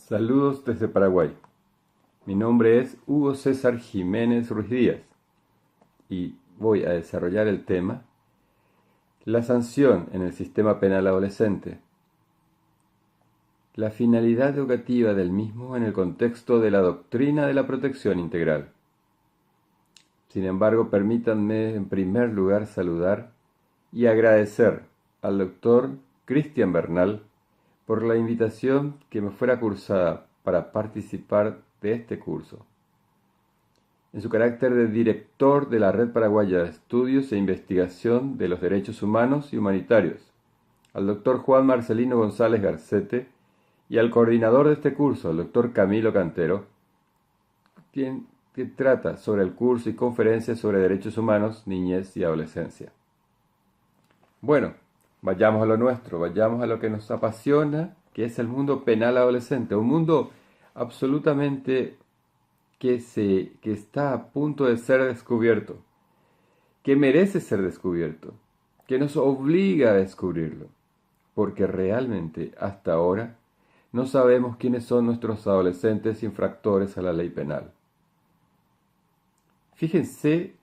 Saludos desde Paraguay. Mi nombre es Hugo César Jiménez Ruiz Díaz y voy a desarrollar el tema la sanción en el sistema penal adolescente, la finalidad educativa del mismo en el contexto de la doctrina de la protección integral. Sin embargo, permítanme en primer lugar saludar y agradecer al doctor Cristian Bernal por la invitación que me fuera cursada para participar de este curso. En su carácter de director de la Red Paraguaya de Estudios e Investigación de los Derechos Humanos y Humanitarios, al doctor Juan Marcelino González Garcete y al coordinador de este curso, el doctor Camilo Cantero, que trata sobre el curso y conferencias sobre derechos humanos, niñez y adolescencia. Bueno, vayamos a lo nuestro, vayamos a lo que nos apasiona, que es el mundo penal adolescente, un mundo absolutamente que está a punto de ser descubierto, que merece ser descubierto, que nos obliga a descubrirlo, porque realmente hasta ahora no sabemos quiénes son nuestros adolescentes infractores a la ley penal. Fíjense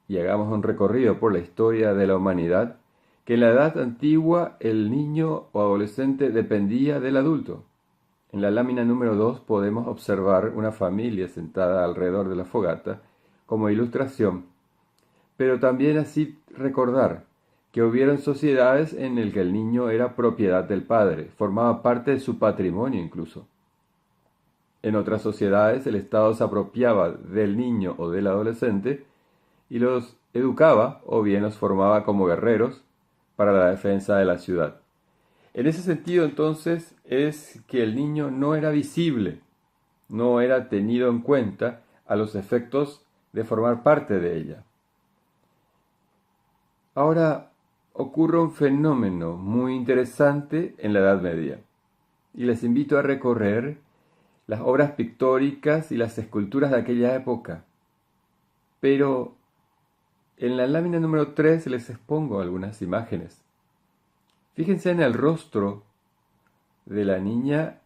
y hagamos un recorrido por la historia de la humanidad, que en la edad antigua el niño o adolescente dependía del adulto. En la lámina número 2 podemos observar una familia sentada alrededor de la fogata como ilustración, pero también así recordar que hubieron sociedades en las que el niño era propiedad del padre, formaba parte de su patrimonio incluso. En otras sociedades el Estado se apropiaba del niño o del adolescente y los educaba o bien los formaba como guerreros para la defensa de la ciudad. En ese sentido, entonces, es que el niño no era visible, no era tenido en cuenta a los efectos de formar parte de ella. Ahora ocurre un fenómeno muy interesante en la Edad Media, y les invito a recorrer las obras pictóricas y las esculturas de aquella época. Pero en la lámina número 3 les expongo algunas imágenes. Fíjense en el rostro de la niña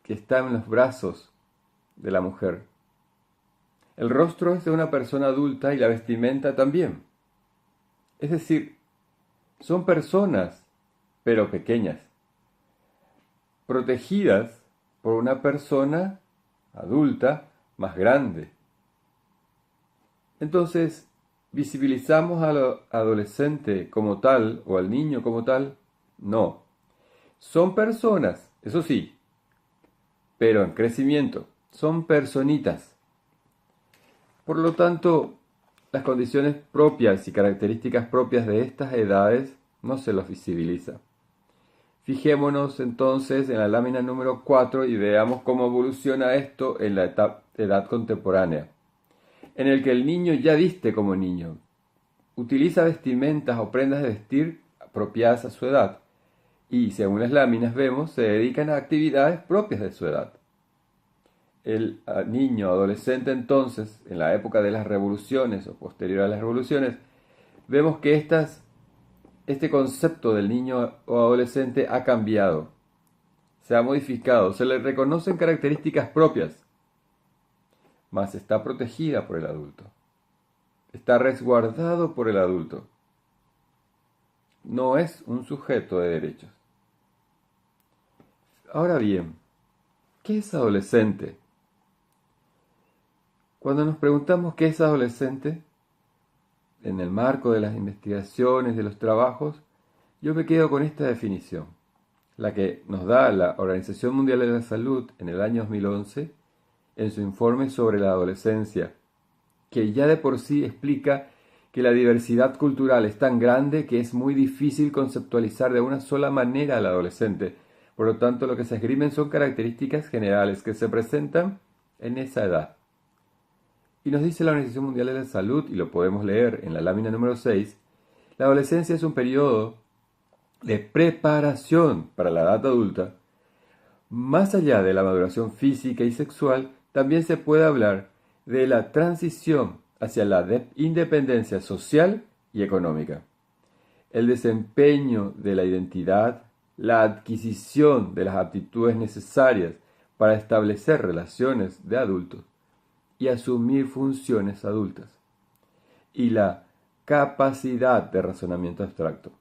que está en los brazos de la mujer. El rostro es de una persona adulta y la vestimenta también. Es decir, son personas, pero pequeñas, protegidas por una persona adulta más grande. Entonces, ¿visibilizamos al adolescente como tal o al niño como tal? No. Son personas, eso sí, pero en crecimiento. Son personitas. Por lo tanto, las condiciones propias y características propias de estas edades no se los visibiliza. Fijémonos entonces en la lámina número 4 y veamos cómo evoluciona esto en la edad contemporánea, en el que el niño ya viste como niño, utiliza vestimentas o prendas de vestir apropiadas a su edad, y según las láminas vemos, se dedican a actividades propias de su edad. El niño adolescente entonces, en la época de las revoluciones o posterior a las revoluciones, vemos que este concepto del niño o adolescente ha cambiado, se ha modificado, se le reconocen características propias, mas está protegida por el adulto, está resguardado por el adulto. No es un sujeto de derechos. Ahora bien, ¿qué es adolescente? Cuando nos preguntamos qué es adolescente, en el marco de las investigaciones, de los trabajos, yo me quedo con esta definición, la que nos da la Organización Mundial de la Salud en el año 2011 en su informe sobre la adolescencia, que ya de por sí explica que la diversidad cultural es tan grande que es muy difícil conceptualizar de una sola manera al adolescente. Por lo tanto, lo que se esgrimen son características generales que se presentan en esa edad. Y nos dice la Organización Mundial de la Salud, y lo podemos leer en la lámina número 6, la adolescencia es un periodo de preparación para la edad adulta. Más allá de la maduración física y sexual, también se puede hablar de la transición hacia la independencia social y económica. El desempeño de la identidad, la adquisición de las aptitudes necesarias para establecer relaciones de adultos y asumir funciones adultas, y la capacidad de razonamiento abstracto.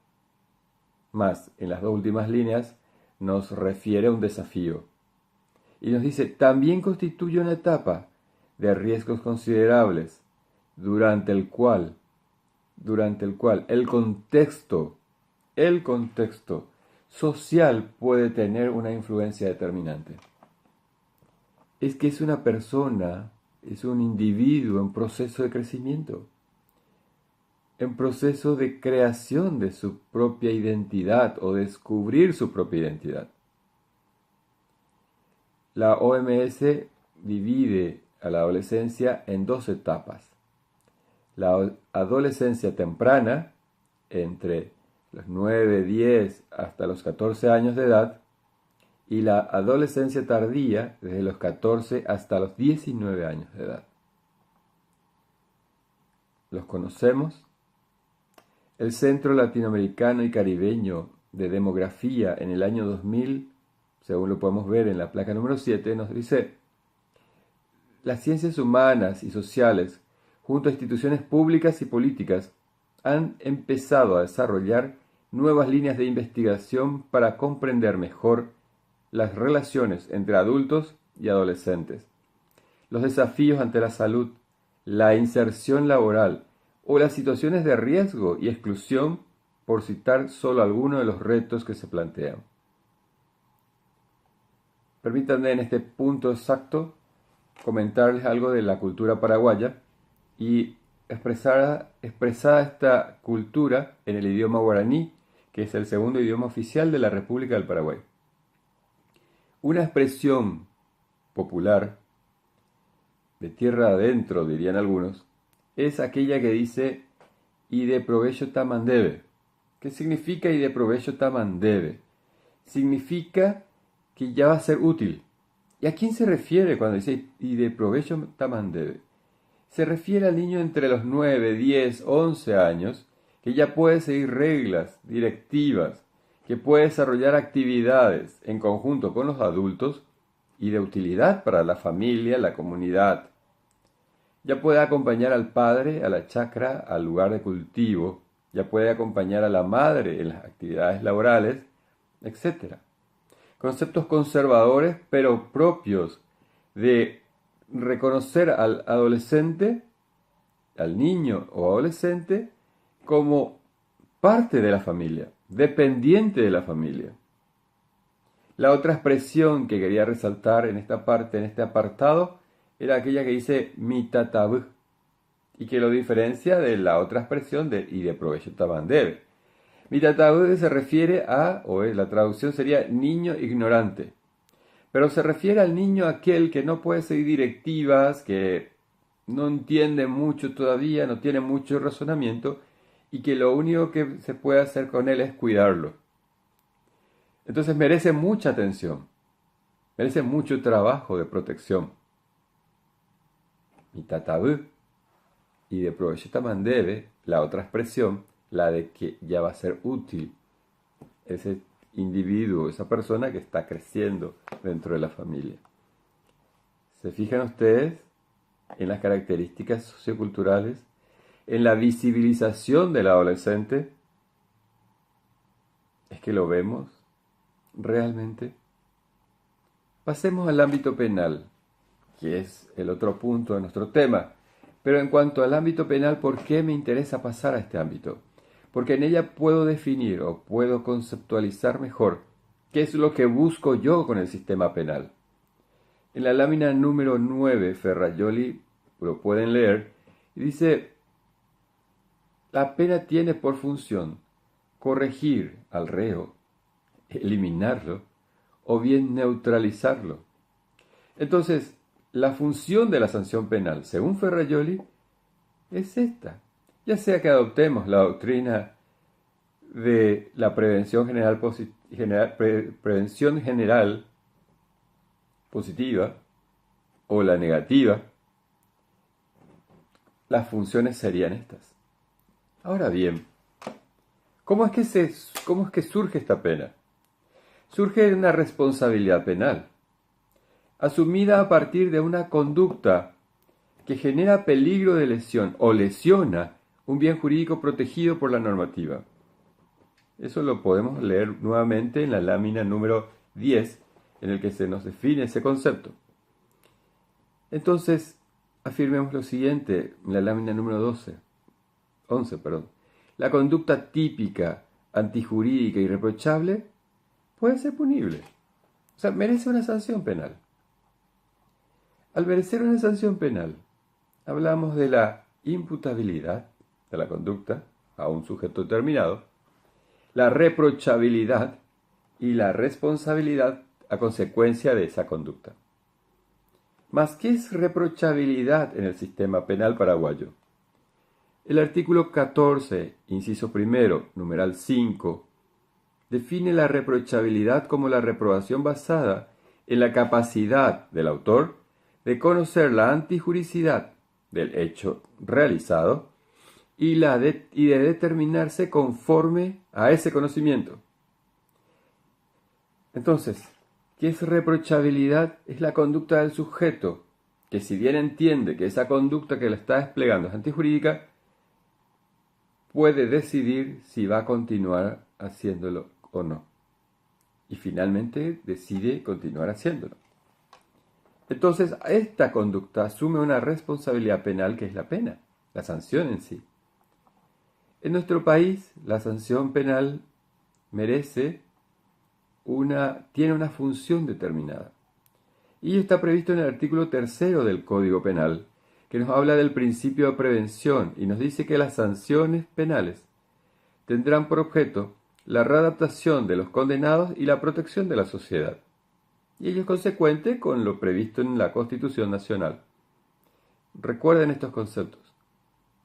Más, en las dos últimas líneas nos refiere a un desafío y nos dice, también constituye una etapa de riesgos considerables durante el cual el contexto social puede tener una influencia determinante. Es que es una persona, es un individuo en proceso de crecimiento, en proceso de creación de su propia identidad o descubrir su propia identidad. La OMS divide a la adolescencia en dos etapas. La adolescencia temprana, entre los 9, 10 hasta los 14 años de edad, y la adolescencia tardía, desde los 14 hasta los 19 años de edad. ¿Los conocemos? El Centro Latinoamericano y Caribeño de Demografía en el año 2000, según lo podemos ver en la placa número 7, nos dice: las ciencias humanas y sociales, junto a instituciones públicas y políticas, han empezado a desarrollar nuevas líneas de investigación para comprender mejor las relaciones entre adultos y adolescentes, los desafíos ante la salud, la inserción laboral o las situaciones de riesgo y exclusión, por citar solo algunos de los retos que se plantean. Permítanme en este punto exacto comentarles algo de la cultura paraguaya y expresada esta cultura en el idioma guaraní, que es el segundo idioma oficial de la República del Paraguay. Una expresión popular, de tierra adentro dirían algunos, es aquella que dice "y de provecho tamandebe". ¿Qué significa "y de provecho tamandebe"? Significa que ya va a ser útil. ¿Y a quién se refiere cuando dice "y de provecho tamandebe"? Se refiere al niño entre los 9, 10, 11 años, que ya puede seguir reglas, directivas, que puede desarrollar actividades en conjunto con los adultos y de utilidad para la familia, la comunidad. Ya puede acompañar al padre a la chacra, al lugar de cultivo, ya puede acompañar a la madre en las actividades laborales, etc. Conceptos conservadores, pero propios de reconocer al adolescente, al niño o adolescente, como parte de la familia, dependiente de la familia. La otra expresión que quería resaltar en esta parte, en este apartado, era aquella que dice "mitatab", y que lo diferencia de la otra expresión de "y de provecho tamandebe". Mitatab se refiere a, la traducción sería niño ignorante, pero se refiere al niño aquel que no puede seguir directivas, que no entiende mucho todavía, no tiene mucho razonamiento, y que lo único que se puede hacer con él es cuidarlo. Entonces merece mucha atención, merece mucho trabajo de protección. Mitatab, y de provecho tamandebe, la otra expresión, la de que ya va a ser útil ese individuo, esa persona que está creciendo dentro de la familia. ¿Se fijan ustedes en las características socioculturales, en la visibilización del adolescente? ¿Es que lo vemos realmente? Pasemos al ámbito penal, que es el otro punto de nuestro tema. Pero en cuanto al ámbito penal, ¿por qué me interesa pasar a este ámbito? Porque en ella puedo definir o puedo conceptualizar mejor qué es lo que busco yo con el sistema penal. En la lámina número 9, Ferrajoli, lo pueden leer, y dice: la pena tiene por función corregir al reo, eliminarlo o bien neutralizarlo. Entonces, la función de la sanción penal, según Ferrajoli, es esta. Ya sea que adoptemos la doctrina de la prevención general positiva o la negativa, las funciones serían estas. Ahora bien, ¿cómo es que surge esta pena? Surge de una responsabilidad penal. asumida a partir de una conducta que genera peligro de lesión o lesiona un bien jurídico protegido por la normativa. Eso lo podemos leer nuevamente en la lámina número 10, en el que se nos define ese concepto. Entonces, afirmemos lo siguiente en la lámina número 11. La conducta típica, antijurídica y irreprochable puede ser punible. O sea, merece una sanción penal. Al merecer una sanción penal, hablamos de la imputabilidad de la conducta a un sujeto determinado, la reprochabilidad y la responsabilidad a consecuencia de esa conducta. Mas, ¿qué es reprochabilidad en el sistema penal paraguayo? El artículo 14, inciso primero, numeral 5, define la reprochabilidad como la reprobación basada en la capacidad del autor de conocer la antijuricidad del hecho realizado y de determinarse conforme a ese conocimiento. Entonces, ¿qué es reprochabilidad? Es la conducta del sujeto, que si bien entiende que esa conducta que le está desplegando es antijurídica, puede decidir si va a continuar haciéndolo o no. Y finalmente decide continuar haciéndolo. Entonces, esta conducta asume una responsabilidad penal que es la pena, la sanción en sí. En nuestro país, la sanción penal tiene una función determinada. Y ello está previsto en el artículo 3 del Código Penal, que nos habla del principio de prevención y nos dice que las sanciones penales tendrán por objeto la readaptación de los condenados y la protección de la sociedad. Y ello es consecuente con lo previsto en la Constitución Nacional. Recuerden estos conceptos.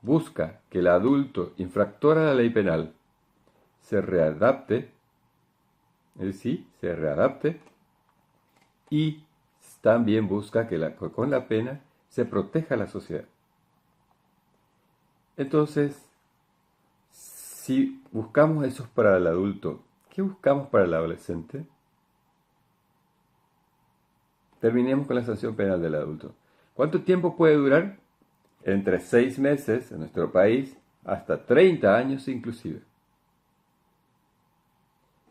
Busca que el adulto infractor a la ley penal se readapte, y también busca que con la pena se proteja a la sociedad. Entonces, si buscamos eso para el adulto, ¿qué buscamos para el adolescente? Terminemos con la sanción penal del adulto. ¿Cuánto tiempo puede durar? Entre 6 meses en nuestro país hasta 30 años inclusive.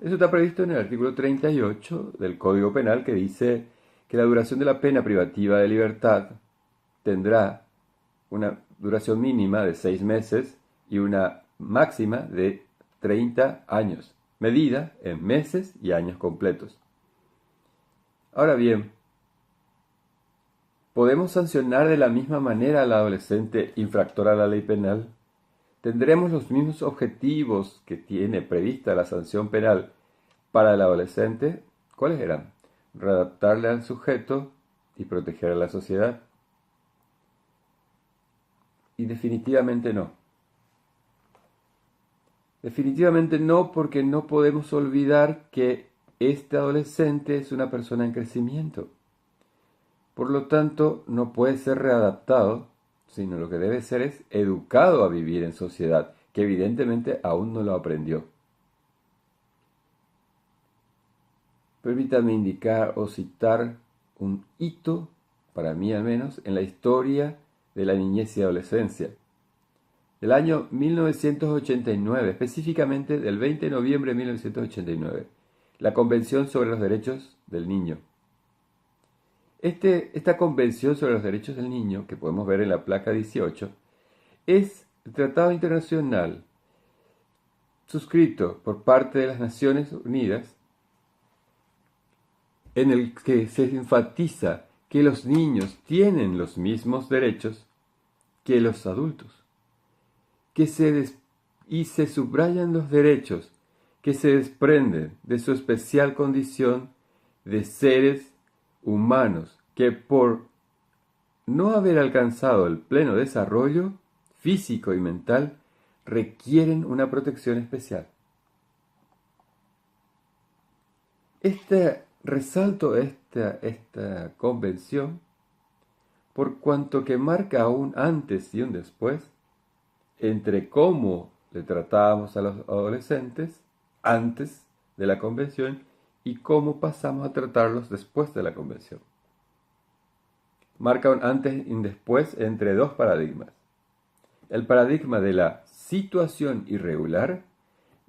Eso está previsto en el artículo 38 del Código Penal, que dice que la duración de la pena privativa de libertad tendrá una duración mínima de 6 meses y una máxima de 30 años, medida en meses y años completos. Ahora bien, ¿podemos sancionar de la misma manera al adolescente infractor a la ley penal? ¿Tendremos los mismos objetivos que tiene prevista la sanción penal para el adolescente? ¿Cuáles eran? Readaptarle al sujeto y proteger a la sociedad. Y definitivamente no. Definitivamente no, porque no podemos olvidar que este adolescente es una persona en crecimiento. Por lo tanto, no puede ser readaptado, sino lo que debe ser es educado a vivir en sociedad, que evidentemente aún no lo aprendió. Permítanme indicar o citar un hito, para mí al menos, en la historia de la niñez y adolescencia. Del año 1989, específicamente del 20 de noviembre de 1989, la Convención sobre los Derechos del Niño. Esta Convención sobre los Derechos del Niño, que podemos ver en la placa 18, es el tratado internacional suscrito por parte de las Naciones Unidas, en el que se enfatiza que los niños tienen los mismos derechos que los adultos, y se subrayan los derechos que se desprenden de su especial condición de seres humanos que por no haber alcanzado el pleno desarrollo físico y mental requieren una protección especial. Resalto esta convención por cuanto que marca un antes y un después entre cómo le tratábamos a los adolescentes antes de la convención y cómo pasamos a tratarlos después de la convención. marca un antes y un después entre dos paradigmas. El paradigma de la situación irregular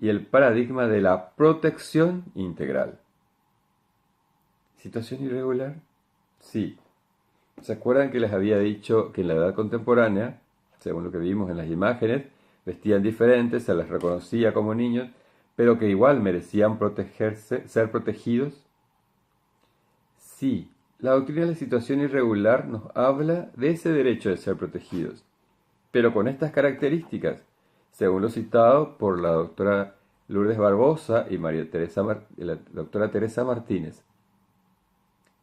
y el paradigma de la protección integral. ¿Situación irregular? Sí. ¿Se acuerdan que les había dicho que en la edad contemporánea, según lo que vimos en las imágenes, vestían diferentes, se les reconocía como niños, pero que igual merecían protegerse, ser protegidos? Sí, la doctrina de la situación irregular nos habla de ese derecho de ser protegidos, pero con estas características, según lo citado por la doctora Lourdes Barbosa y la doctora Teresa Martínez,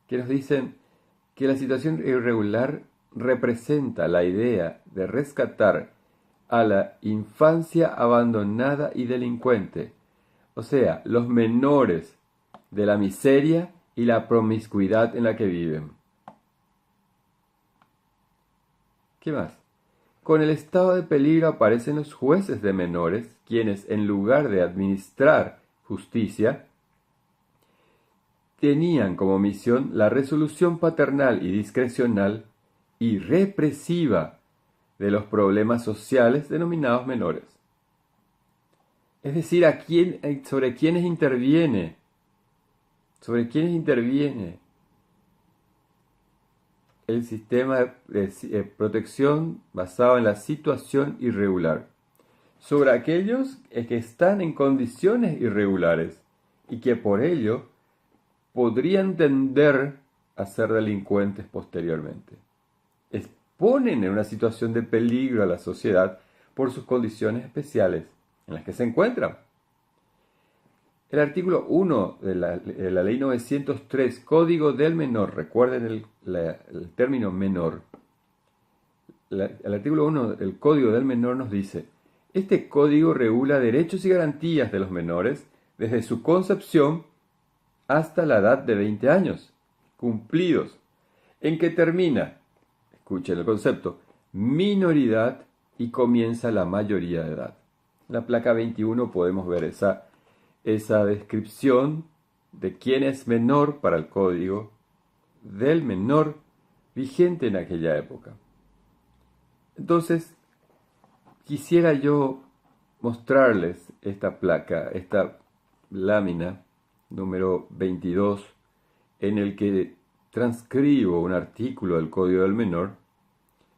que nos dicen que la situación irregular representa la idea de rescatar a la infancia abandonada y delincuente, o sea, los menores de la miseria y la promiscuidad en la que viven. ¿Qué más? Con el estado de peligro aparecen los jueces de menores, quienes, en lugar de administrar justicia, tenían como misión la resolución paternal y discrecional y represiva de los problemas sociales denominados menores. Es decir, sobre quiénes interviene el sistema de protección basado en la situación irregular. Sobre aquellos que están en condiciones irregulares y que por ello podrían tender a ser delincuentes posteriormente. Exponen en una situación de peligro a la sociedad por sus condiciones especiales en las que se encuentran. El artículo 1 de la Ley 903, Código del Menor, recuerden el término menor. El artículo 1 del Código del Menor nos dice: este código regula derechos y garantías de los menores desde su concepción hasta la edad de 20 años, cumplidos, en que termina, escuchen el concepto, minoridad y comienza la mayoría de edad. En la placa 21 podemos ver esa descripción de quién es menor para el código del menor vigente en aquella época. Entonces, quisiera yo mostrarles esta placa, esta lámina número 22, en el que transcribo un artículo del Código del Menor,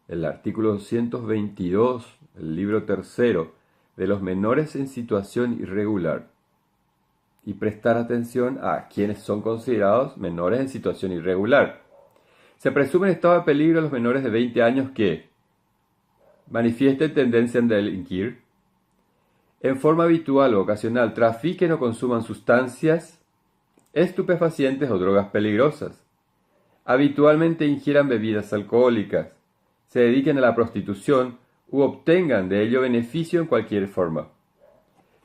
el artículo 222, el libro tercero, de los menores en situación irregular, y prestar atención a quienes son considerados menores en situación irregular. Se presume en estado de peligro a los menores de 20 años que manifiesten tendencia a delinquir, en forma habitual o ocasional trafiquen o consuman sustancias estupefacientes o drogas peligrosas, habitualmente ingieran bebidas alcohólicas, se dediquen a la prostitución u obtengan de ello beneficio en cualquier forma.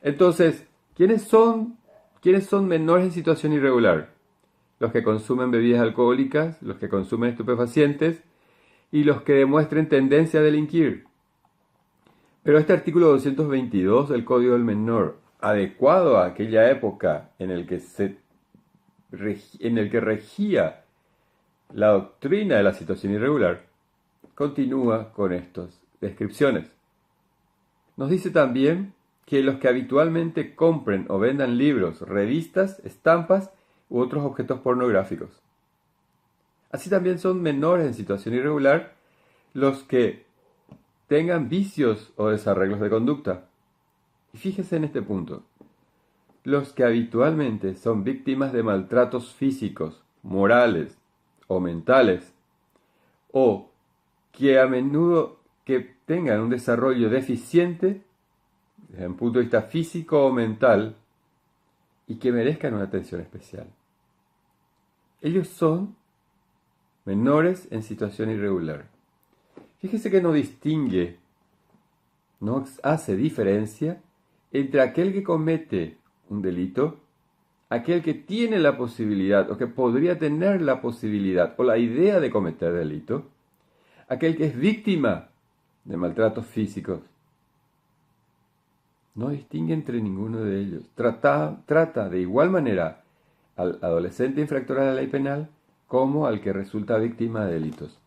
Entonces, ¿quiénes son menores en situación irregular? Los que consumen bebidas alcohólicas, los que consumen estupefacientes y los que demuestren tendencia a delinquir. Pero este artículo 222 del Código del Menor, adecuado a aquella época en el que regía la doctrina de la situación irregular, continúa con estas descripciones. Nos dice también que los que habitualmente compren o vendan libros, revistas, estampas u otros objetos pornográficos. Así también son menores en situación irregular los que tengan vicios o desarreglos de conducta. Y fíjese en este punto. Los que habitualmente son víctimas de maltratos físicos, morales o mentales, o que a menudo que tengan un desarrollo deficiente desde un punto de vista físico o mental y que merezcan una atención especial. Ellos son menores en situación irregular. Fíjese que no distingue, no hace diferencia entre aquel que comete un delito, aquel que tiene la posibilidad o que podría tener la posibilidad o la idea de cometer delito, aquel que es víctima de maltratos físicos. No distingue entre ninguno de ellos. Trata de igual manera al adolescente infractor a la ley penal como al que resulta víctima de delitos.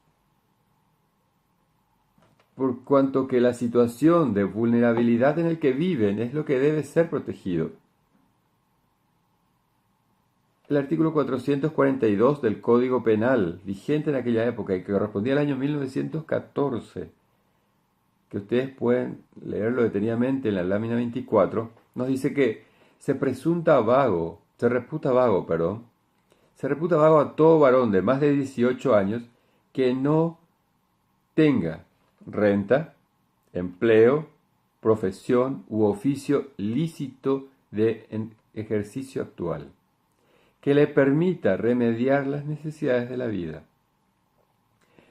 por cuanto que la situación de vulnerabilidad en el que viven es lo que debe ser protegido. El artículo 442 del Código Penal, vigente en aquella época y que correspondía al año 1914, que ustedes pueden leerlo detenidamente en la lámina 24, nos dice que se reputa vago, se reputa vago a todo varón de más de 18 años que no tenga renta, empleo, profesión u oficio lícito de ejercicio actual, que le permita remediar las necesidades de la vida.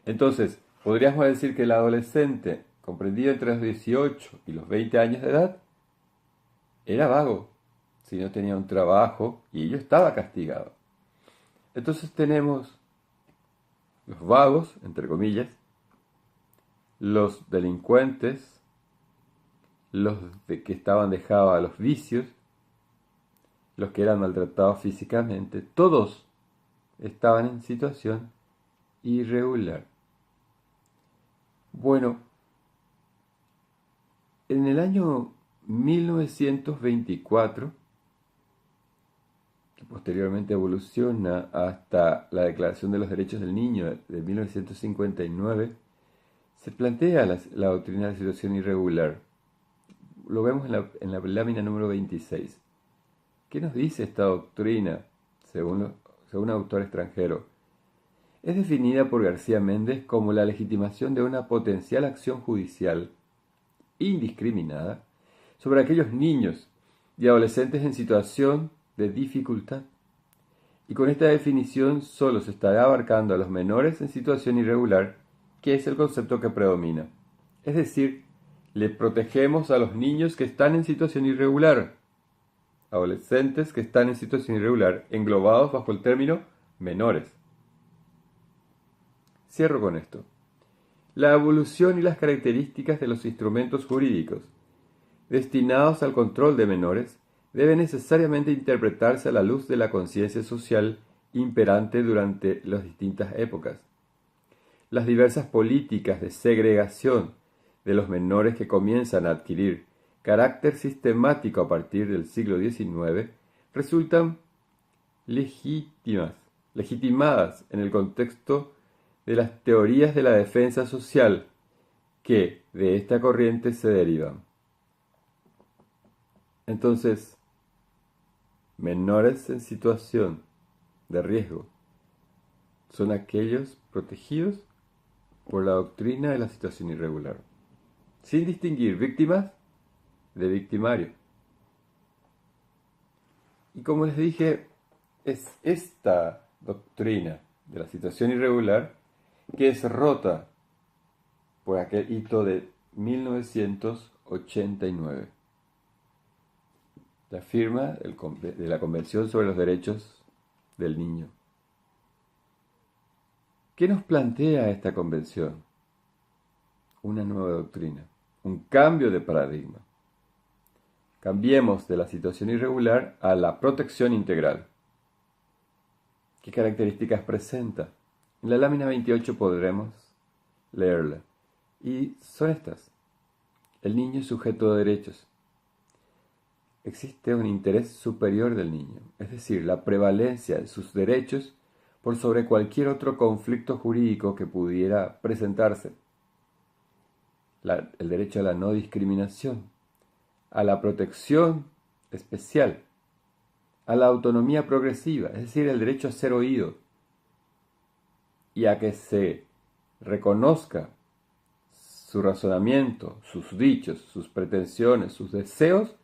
Entonces, podríamos decir que el adolescente, comprendido entre los 18 y los 20 años de edad, era vago, si no tenía un trabajo y ello estaba castigado. Entonces tenemos los vagos, entre comillas, los delincuentes, los que estaban dejados a los vicios, los que eran maltratados físicamente, todos estaban en situación irregular. Bueno, en el año 1924, que posteriormente evoluciona hasta la Declaración de los Derechos del Niño de 1959, se plantea la doctrina de la situación irregular. Lo vemos en la lámina número 26. ¿Qué nos dice esta doctrina, según autor extranjero? Es definida por García Méndez como la legitimación de una potencial acción judicial indiscriminada sobre aquellos niños y adolescentes en situación de dificultad. Y con esta definición solo se estará abarcando a los menores en situación irregular, que es el concepto que predomina. Es decir, le protegemos a los niños que están en situación irregular, adolescentes que están en situación irregular, englobados bajo el término menores. Cierro con esto. La evolución y las características de los instrumentos jurídicos destinados al control de menores debe necesariamente interpretarse a la luz de la conciencia social imperante durante las distintas épocas. Las diversas políticas de segregación de los menores que comienzan a adquirir carácter sistemático a partir del siglo XIX resultan legitimadas en el contexto de las teorías de la defensa social que de esta corriente se derivan. Entonces, menores en situación de riesgo son aquellos protegidos por la doctrina de la situación irregular, sin distinguir víctimas de victimarios. Y como les dije, es esta doctrina de la situación irregular que es rota por aquel hito de 1989. La firma de la Convención sobre los Derechos del Niño. ¿Qué nos plantea esta convención? Una nueva doctrina, un cambio de paradigma. Cambiemos de la situación irregular a la protección integral. ¿Qué características presenta? En la lámina 28 podremos leerla. Y son estas. El niño es sujeto de derechos. Existe un interés superior del niño, es decir, la prevalencia de sus derechos por sobre cualquier otro conflicto jurídico que pudiera presentarse. El derecho a la no discriminación, a la protección especial, a la autonomía progresiva, es decir, el derecho a ser oído y a que se reconozca su razonamiento, sus dichos, sus pretensiones, sus deseos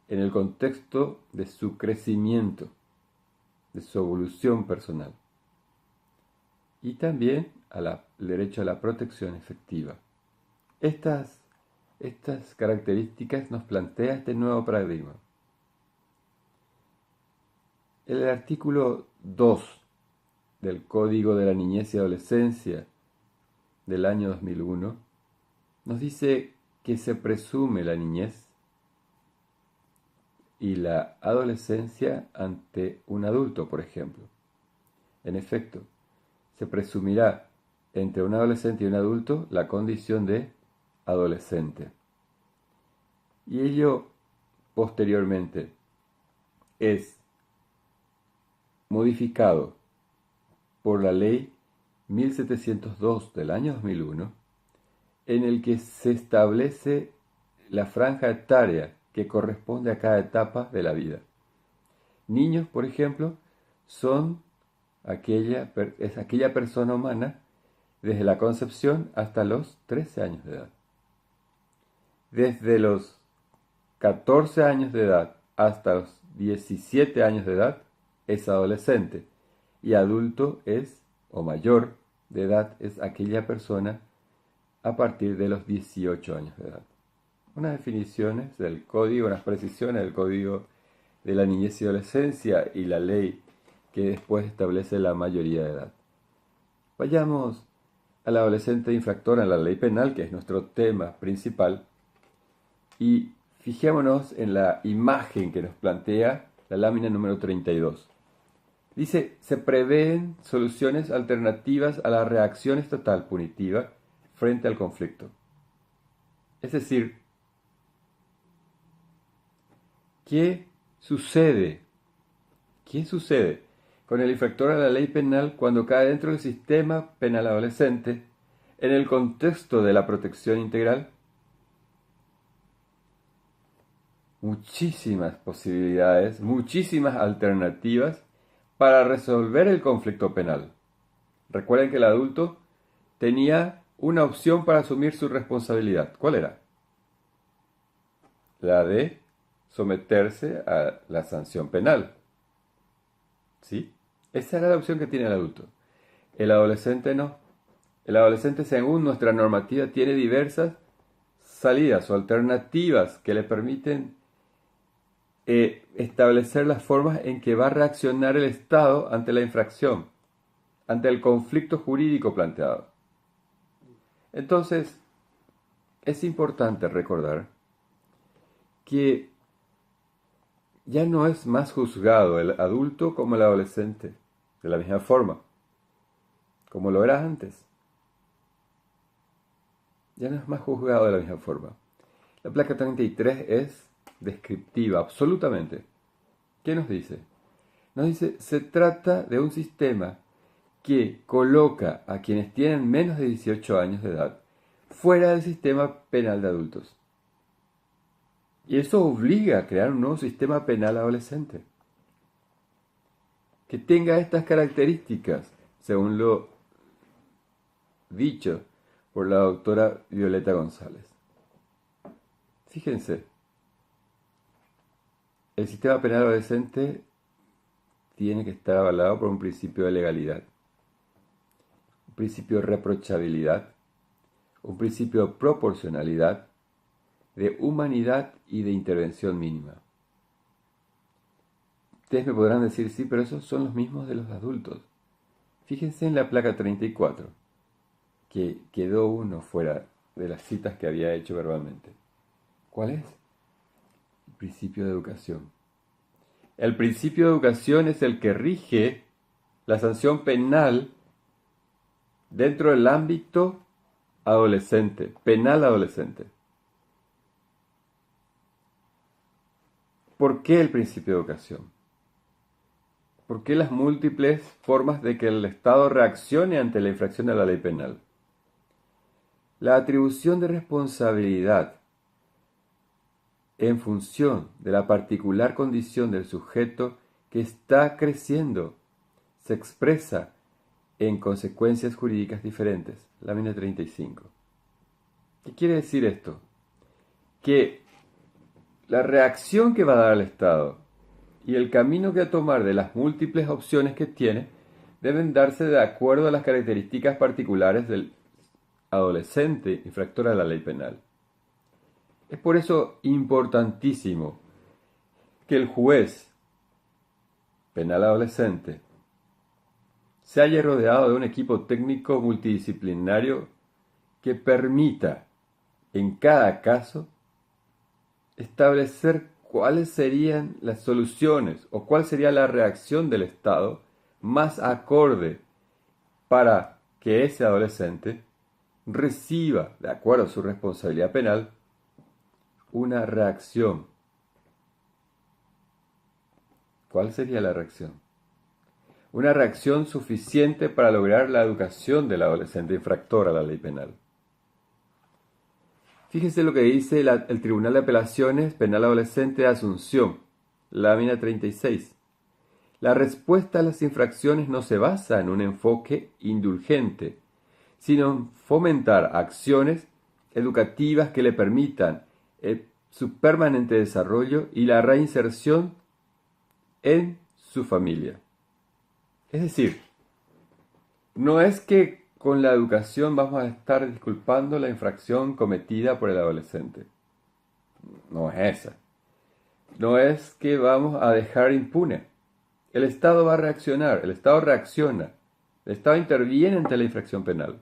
en el contexto de su crecimiento, de su evolución personal. Y también el derecho a la protección efectiva. Estas características nos plantea este nuevo paradigma. El artículo 2 del Código de la Niñez y Adolescencia del año 2001 nos dice que se presume la niñez y la adolescencia ante un adulto, por ejemplo. En efecto, se presumirá entre un adolescente y un adulto la condición de adolescente. Y ello posteriormente es modificado por la ley 1702 del año 2001, en el que se establece la franja etaria que corresponde a cada etapa de la vida. Niños, por ejemplo, es aquella persona humana desde la concepción hasta los 13 años de edad. Desde los 14 años de edad hasta los 17 años de edad es adolescente, y adulto es, o mayor de edad, es aquella persona a partir de los 18 años de edad. Unas definiciones del código, unas precisiones del código de la niñez y adolescencia y la ley que después establece la mayoría de edad. Vayamos al adolescente infractor en la ley penal, que es nuestro tema principal, y fijémonos en la imagen que nos plantea la lámina número 32. Dice, se prevén soluciones alternativas a la reacción estatal punitiva frente al conflicto. Es decir, ¿qué sucede? ¿Qué sucede con el infractor a la ley penal cuando cae dentro del sistema penal adolescente en el contexto de la protección integral? Muchísimas posibilidades, muchísimas alternativas para resolver el conflicto penal. Recuerden que el adulto tenía una opción para asumir su responsabilidad. ¿Cuál era? La de someterse a la sanción penal. ¿Sí? Esa era la opción que tiene el adulto. El adolescente no. El adolescente, según nuestra normativa, tiene diversas salidas o alternativas que le permiten establecer las formas en que va a reaccionar el Estado ante la infracción, ante el conflicto jurídico planteado. Entonces, es importante recordar que ya no es más juzgado el adulto como el adolescente, de la misma forma, como lo era antes. Ya no es más juzgado de la misma forma. La placa 33 es descriptiva, absolutamente. ¿Qué nos dice? Nos dice, se trata de un sistema que coloca a quienes tienen menos de 18 años de edad fuera del sistema penal de adultos. Y eso obliga a crear un nuevo sistema penal adolescente que tenga estas características, según lo dicho por la doctora Violeta González. Fíjense, el sistema penal adolescente tiene que estar avalado por un principio de legalidad, un principio de reprochabilidad, un principio de proporcionalidad, de humanidad y de intervención mínima. Ustedes me podrán decir, sí, pero esos son los mismos de los adultos. Fíjense en la placa 34, que quedó uno fuera de las citas que había hecho verbalmente. ¿Cuál es? El principio de educación. El principio de educación es el que rige la sanción penal dentro del ámbito adolescente, penal adolescente. ¿Por qué el principio de educación? ¿Por qué las múltiples formas de que el Estado reaccione ante la infracción de la ley penal? La atribución de responsabilidad en función de la particular condición del sujeto que está creciendo se expresa en consecuencias jurídicas diferentes. Lámina 35. ¿Qué quiere decir esto? Que la reacción que va a dar el Estado y el camino que va a tomar de las múltiples opciones que tiene deben darse de acuerdo a las características particulares del adolescente infractor a la ley penal. Es por eso importantísimo que el juez penal adolescente se haya rodeado de un equipo técnico multidisciplinario que permita, en cada caso, establecer cuáles serían las soluciones o cuál sería la reacción del Estado más acorde para que ese adolescente reciba, de acuerdo a su responsabilidad penal, una reacción. ¿Cuál sería la reacción? Una reacción suficiente para lograr la educación del adolescente infractor a la ley penal. Fíjense lo que dice el Tribunal de Apelaciones Penal Adolescente de Asunción, lámina 36. La respuesta a las infracciones no se basa en un enfoque indulgente, sino en fomentar acciones educativas que le permitan su permanente desarrollo y la reinserción en su familia. Es decir, no es que con la educación vamos a estar disculpando la infracción cometida por el adolescente. No es esa. No es que vamos a dejar impune. El Estado va a reaccionar, el Estado reacciona, el Estado interviene ante la infracción penal.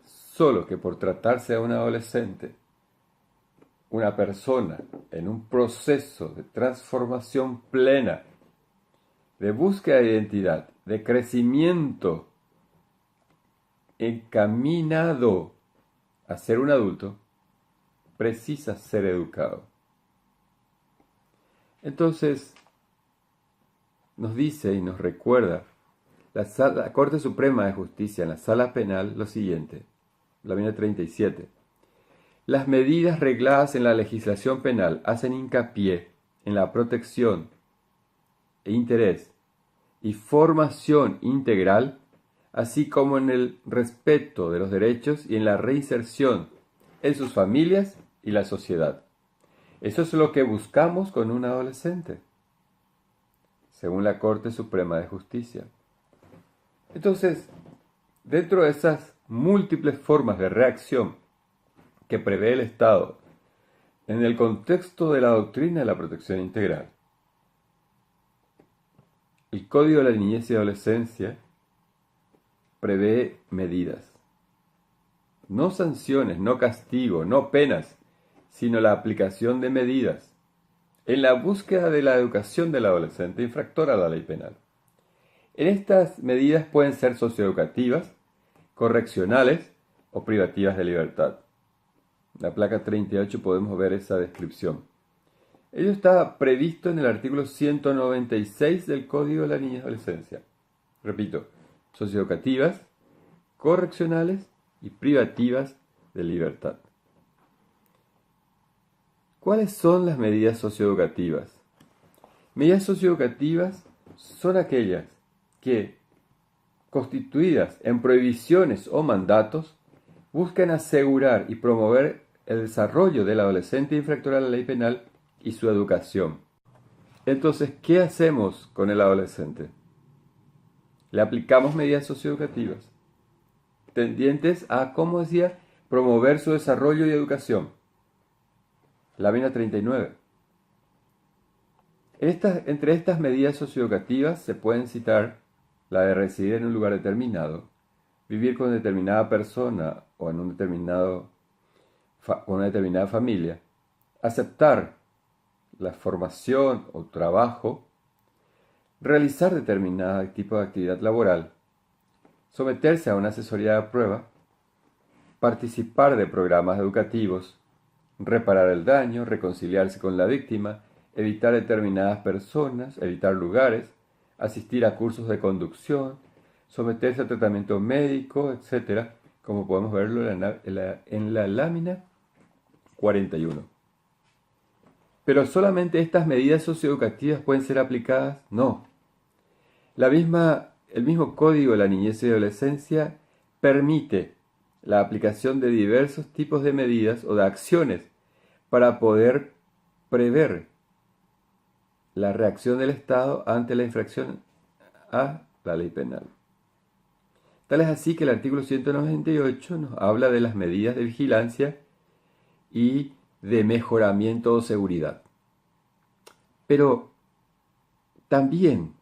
Solo que por tratarse de un adolescente, una persona en un proceso de transformación plena, de búsqueda de identidad, de crecimiento, encaminado a ser un adulto, precisa ser educado. Entonces, nos dice y nos recuerda la Corte Suprema de Justicia en la Sala Penal lo siguiente, lámina 37. Las medidas regladas en la legislación penal hacen hincapié en la protección e interés y formación integral, así como en el respeto de los derechos y en la reinserción en sus familias y la sociedad. Eso es lo que buscamos con un adolescente, según la Corte Suprema de Justicia. Entonces, dentro de esas múltiples formas de reacción que prevé el Estado en el contexto de la doctrina de la protección integral, el Código de la Niñez y Adolescencia prevé medidas, no sanciones, no castigo, no penas, sino la aplicación de medidas en la búsqueda de la educación del adolescente infractor a la ley penal. En estas medidas pueden ser socioeducativas, correccionales o privativas de libertad. En la placa 38 podemos ver esa descripción. Ello está previsto en el artículo 196 del Código de la Niñez y Adolescencia. Repito, socioeducativas, correccionales y privativas de libertad. ¿Cuáles son las medidas socioeducativas? Medidas socioeducativas son aquellas que, constituidas en prohibiciones o mandatos, buscan asegurar y promover el desarrollo del adolescente infractor a la ley penal y su educación. Entonces, ¿qué hacemos con el adolescente? Le aplicamos medidas socioeducativas tendientes a, como decía, promover su desarrollo y educación. Lámina 39. Entre estas medidas socioeducativas se pueden citar la de residir en un lugar determinado, vivir con determinada persona o en una determinada familia, aceptar la formación o trabajo, realizar determinado tipo de actividad laboral, someterse a una asesoría de prueba, participar de programas educativos, reparar el daño, reconciliarse con la víctima, evitar determinadas personas, evitar lugares, asistir a cursos de conducción, someterse a tratamiento médico, etc., como podemos verlo en la lámina 41. ¿Pero solamente estas medidas socioeducativas pueden ser aplicadas? No. El mismo Código de la Niñez y Adolescencia permite la aplicación de diversos tipos de medidas o de acciones para poder prever la reacción del Estado ante la infracción a la ley penal. Tal es así que el artículo 198 nos habla de las medidas de vigilancia y de mejoramiento de seguridad. Pero también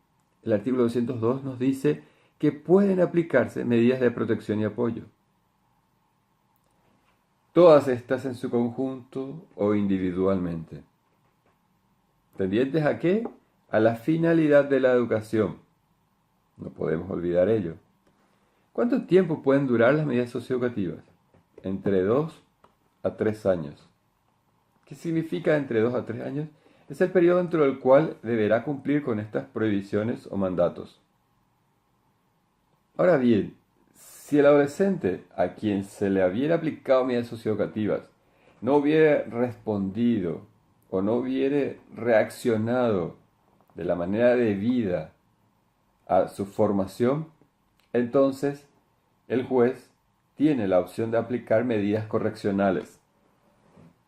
el artículo 202 nos dice que pueden aplicarse medidas de protección y apoyo. Todas estas en su conjunto o individualmente. ¿Tendientes a qué? A la finalidad de la educación. No podemos olvidar ello. ¿Cuánto tiempo pueden durar las medidas socioeducativas? Entre 2 a 3 años. ¿Qué significa entre 2 a 3 años? Es el periodo dentro del cual deberá cumplir con estas prohibiciones o mandatos. Ahora bien, si el adolescente a quien se le hubiera aplicado medidas socioeducativas no hubiera respondido o no hubiera reaccionado de la manera debida a su formación, entonces el juez tiene la opción de aplicar medidas correccionales,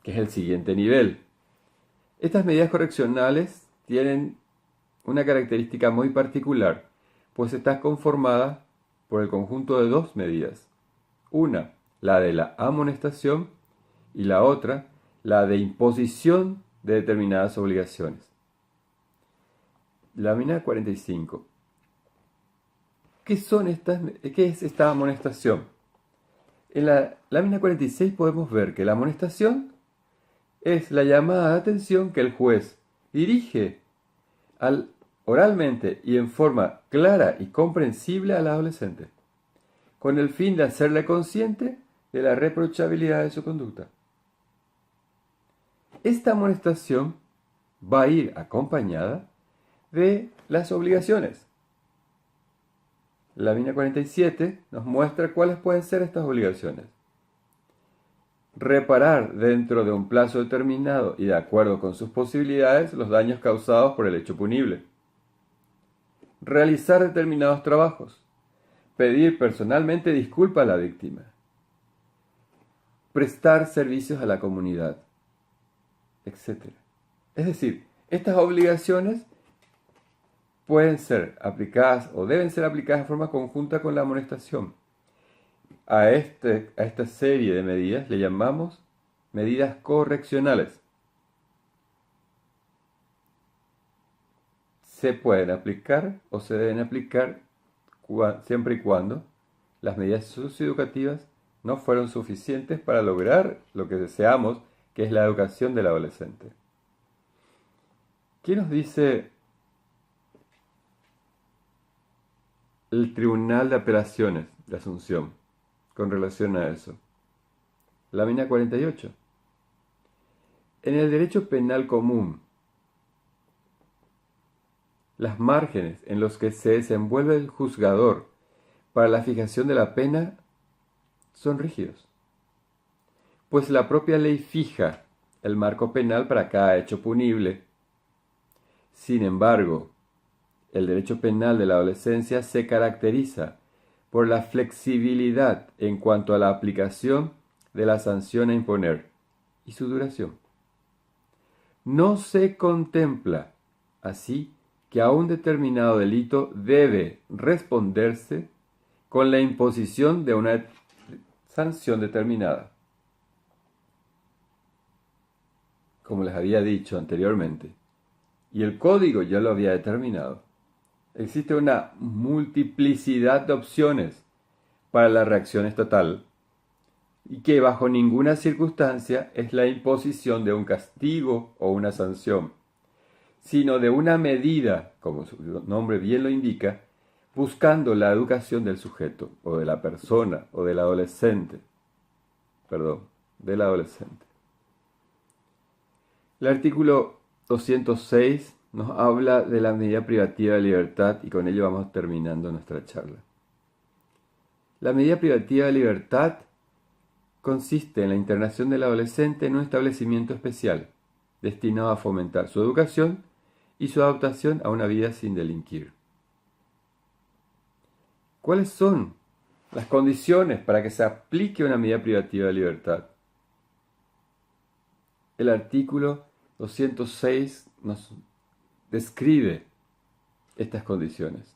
que es el siguiente nivel. Estas medidas correccionales tienen una característica muy particular, pues está conformada por el conjunto de dos medidas. Una, la de la amonestación, y la otra, la de imposición de determinadas obligaciones. Lámina 45. ¿Qué es esta amonestación? En la lámina 46 podemos ver que la amonestación es la llamada de atención que el juez dirige oralmente y en forma clara y comprensible al adolescente, con el fin de hacerle consciente de la reprochabilidad de su conducta. Esta amonestación va a ir acompañada de las obligaciones. La lámina 47 nos muestra cuáles pueden ser estas obligaciones. Reparar dentro de un plazo determinado y de acuerdo con sus posibilidades los daños causados por el hecho punible. Realizar determinados trabajos. Pedir personalmente disculpas a la víctima. Prestar servicios a la comunidad, etc. Es decir, estas obligaciones pueden ser aplicadas o deben ser aplicadas de forma conjunta con la amonestación. A esta serie de medidas le llamamos medidas correccionales. Se pueden aplicar o se deben aplicar siempre y cuando las medidas socioeducativas no fueron suficientes para lograr lo que deseamos, que es la educación del adolescente. ¿Qué nos dice el Tribunal de Apelaciones de Asunción con relación a eso? Lámina 48. En el derecho penal común, las márgenes en los que se desenvuelve el juzgador para la fijación de la pena son rígidos, pues la propia ley fija el marco penal para cada hecho punible. Sin embargo, el derecho penal de la adolescencia se caracteriza por la flexibilidad en cuanto a la aplicación de la sanción a imponer y su duración. No se contempla, así, que a un determinado delito debe responderse con la imposición de una sanción determinada. Como les había dicho anteriormente, y el código ya lo había determinado, existe una multiplicidad de opciones para la reacción estatal y que bajo ninguna circunstancia es la imposición de un castigo o una sanción, sino de una medida, como su nombre bien lo indica, buscando la educación del sujeto, o de la persona, o del adolescente. Del adolescente. El artículo 206 nos habla de la medida privativa de libertad y con ello vamos terminando nuestra charla. La medida privativa de libertad consiste en la internación del adolescente en un establecimiento especial, destinado a fomentar su educación y su adaptación a una vida sin delinquir. ¿Cuáles son las condiciones para que se aplique una medida privativa de libertad? El artículo 206 nos describe estas condiciones.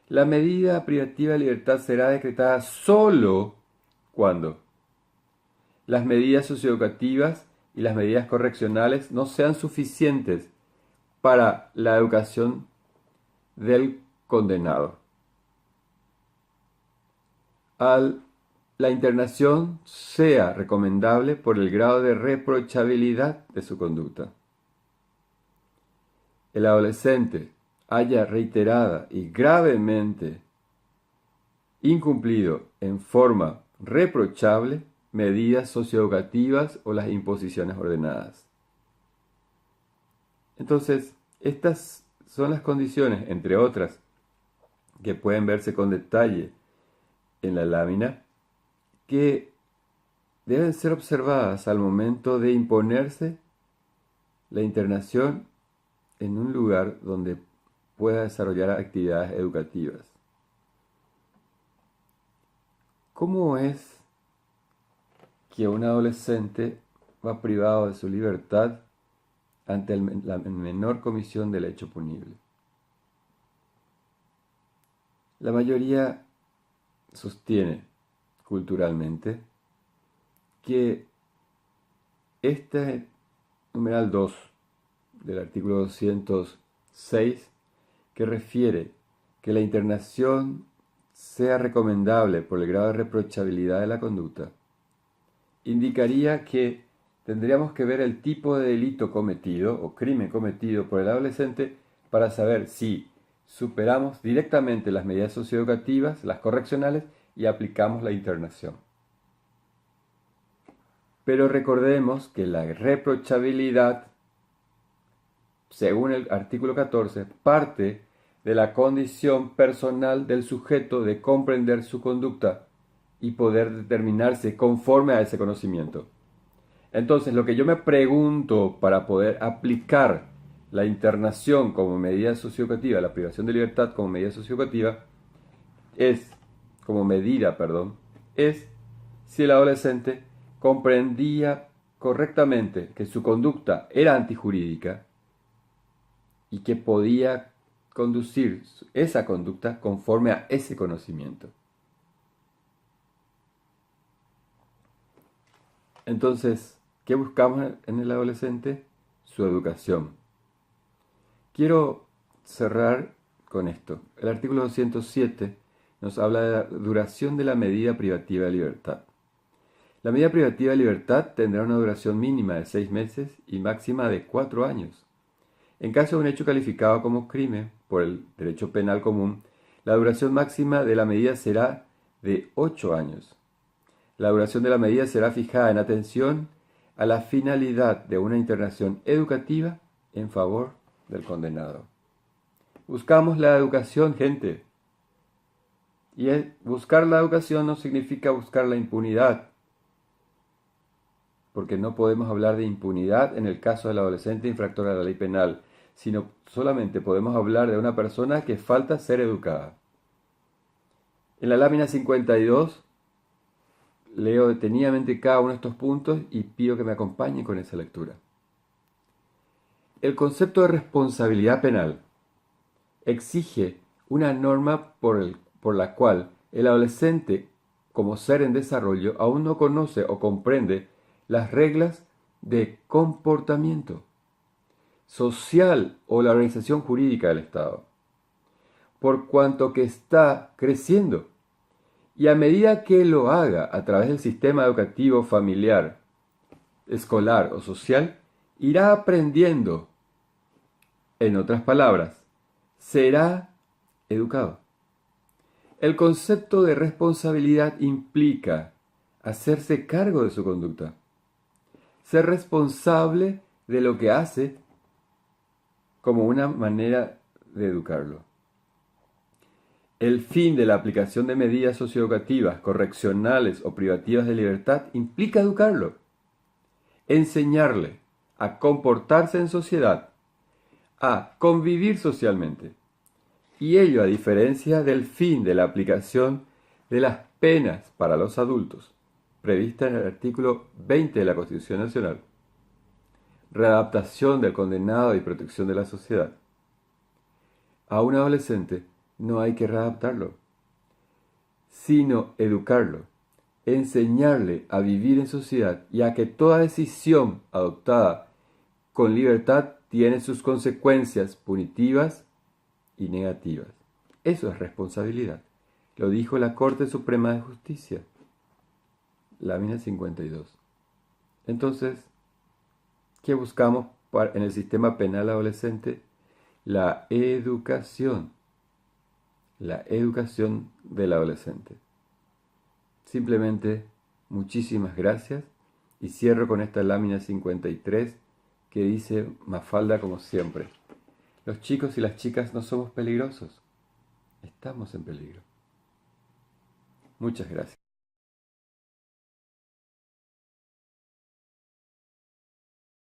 La medida privativa de libertad será decretada solo cuando las medidas socioeducativas y las medidas correccionales no sean suficientes para la educación del condenado. La internación sea recomendable por el grado de reprochabilidad de su conducta. El adolescente haya reiterada y gravemente incumplido en forma reprochable medidas socioeducativas o las imposiciones ordenadas. Entonces, estas son las condiciones, entre otras, que pueden verse con detalle en la lámina, que deben ser observadas al momento de imponerse la internación en un lugar donde pueda desarrollar actividades educativas. ¿Cómo es que un adolescente va privado de su libertad ante la menor comisión del hecho punible? La mayoría sostiene culturalmente que este numeral 2 del artículo 206, que refiere que la internación sea recomendable por el grado de reprochabilidad de la conducta, indicaría que tendríamos que ver el tipo de delito cometido o crimen cometido por el adolescente para saber si superamos directamente las medidas socioeducativas, las correccionales, y aplicamos la internación. Pero recordemos que la reprochabilidad, según el artículo 14, parte de la condición personal del sujeto de comprender su conducta y poder determinarse conforme a ese conocimiento. Entonces, lo que yo me pregunto para poder aplicar la internación como medida socioeducativa, la privación de libertad como medida socioeducativa, es si el adolescente comprendía correctamente que su conducta era antijurídica y que podía conducir esa conducta conforme a ese conocimiento. Entonces, ¿qué buscamos en el adolescente? Su educación. Quiero cerrar con esto. El artículo 207 nos habla de la duración de la medida privativa de libertad. La medida privativa de libertad tendrá una duración mínima de 6 meses y máxima de 4 años. En caso de un hecho calificado como crimen por el derecho penal común, la duración máxima de la medida será de 8 años. La duración de la medida será fijada en atención a la finalidad de una internación educativa en favor del condenado. Buscamos la educación, gente. Y buscar la educación no significa buscar la impunidad, porque no podemos hablar de impunidad en el caso del adolescente infractor de la ley penal, sino solamente podemos hablar de una persona que falta ser educada. En la lámina 52 leo detenidamente cada uno de estos puntos y pido que me acompañen con esa lectura. El concepto de responsabilidad penal exige una norma por la cual el adolescente, como ser en desarrollo, aún no conoce o comprende las reglas de comportamiento social o la organización jurídica del Estado, por cuanto que está creciendo. Y a medida que lo haga a través del sistema educativo familiar, escolar o social, irá aprendiendo. En otras palabras, será educado. El concepto de responsabilidad implica hacerse cargo de su conducta, ser responsable de lo que hace como una manera de educarlo. El fin de la aplicación de medidas socioeducativas, correccionales o privativas de libertad implica educarlo, enseñarle a comportarse en sociedad, a convivir socialmente. Y ello a diferencia del fin de la aplicación de las penas para los adultos, prevista en el artículo 20 de la Constitución Nacional. Readaptación del condenado y protección de la sociedad. A un adolescente no hay que readaptarlo, sino educarlo, enseñarle a vivir en sociedad y a que toda decisión adoptada con libertad tiene sus consecuencias punitivas y negativas. Eso es responsabilidad. Lo dijo la Corte Suprema de Justicia, lámina 52. Entonces, ¿qué buscamos en el sistema penal adolescente? La educación. la educación del adolescente. Simplemente, muchísimas gracias y cierro con esta lámina 53 que dice Mafalda como siempre. Los chicos y las chicas no somos peligrosos, estamos en peligro. Muchas gracias.